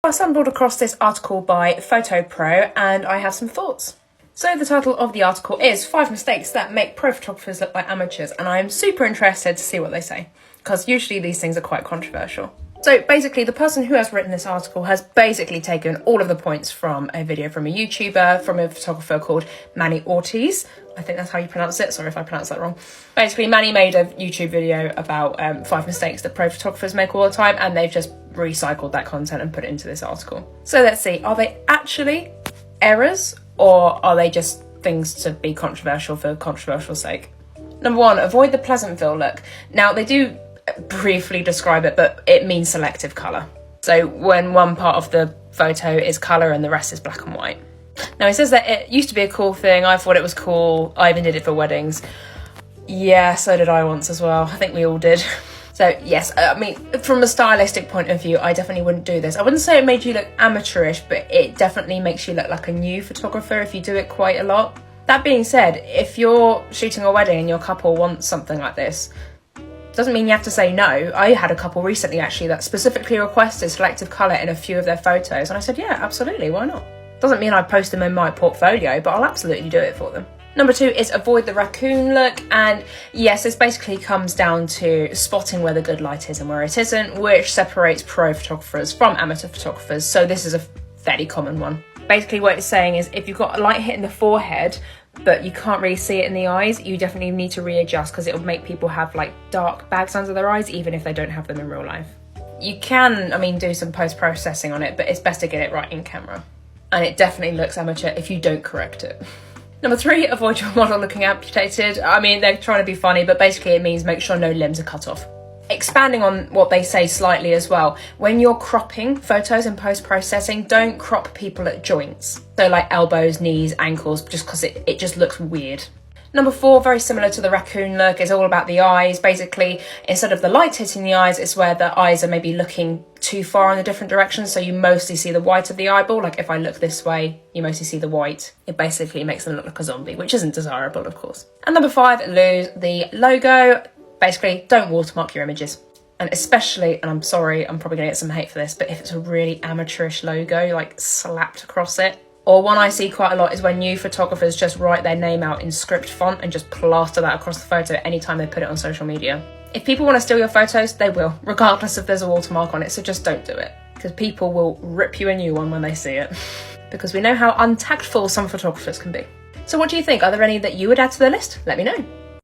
I stumbled across this article by Photo Pro and I have some thoughts. So the title of the article is 5 Mistakes That Make Pro Photographers Look Like Amateurs, and I'm super interested to see what they say, because usually these things are quite controversial. So basically the person who has written this article has basically taken all of the points from a video from a YouTuber, from a photographer called Manny Ortiz. I think that's how you pronounce it, sorry if I pronounced that wrong. Basically Manny made a YouTube video about 5 mistakes that pro photographers make all the time, and they've just recycled that content and put it into this article. So let's see, are they actually errors, or are they just things to be controversial for controversial sake? Number 1, avoid the Pleasantville look. Now they do briefly describe it, but it means selective colour. So when one part of the photo is colour and the rest is black and white. Now it says that it used to be a cool thing, I thought it was cool, I even did it for weddings. Yeah, so did I once as well, I think we all did. So yes, I mean, from a stylistic point of view, I definitely wouldn't do this. I wouldn't say it made you look amateurish, but it definitely makes you look like a new photographer if you do it quite a lot. That being said, if you're shooting a wedding and your couple wants something like this, doesn't mean you have to say no. I had a couple recently actually that specifically requested selective colour in a few of their photos, and I said, yeah, absolutely, why not? Doesn't mean I post them in my portfolio, but I'll absolutely do it for them. Number 2 is avoid the raccoon look, and yes, this basically comes down to spotting where the good light is and where it isn't, which separates pro photographers from amateur photographers, so this is a fairly common one. Basically what it's saying is if you've got a light hitting the forehead, but you can't really see it in the eyes, you definitely need to readjust, because it'll make people have like dark bags under their eyes, even if they don't have them in real life. You can, I mean, do some post-processing on it, but it's best to get it right in camera. And it definitely looks amateur if you don't correct it. Number 3, avoid your model looking amputated. I mean, they're trying to be funny, but basically it means make sure no limbs are cut off. Expanding on what they say slightly as well, when you're cropping photos in post-processing, don't crop people at joints. So like elbows, knees, ankles, just because it just looks weird. Number 4, very similar to the raccoon look, is all about the eyes. Basically, instead of the light hitting the eyes, it's where the eyes are maybe looking too far in a different direction, so you mostly see the white of the eyeball. Like if I look this way, you mostly see the white. It basically makes them look like a zombie, which isn't desirable, of course. And number 5, lose the logo. Basically, don't watermark your images. And especially, and I'm sorry, I'm probably gonna get some hate for this, but if it's a really amateurish logo, like slapped across it, or one I see quite a lot is when new photographers just write their name out in script font and just plaster that across the photo anytime they put it on social media. If people want to steal your photos, they will, regardless if there's a watermark on it, so just don't do it, because people will rip you a new one when they see it. Because we know how untactful some photographers can be. So what do you think? Are there any that you would add to the list? Let me know.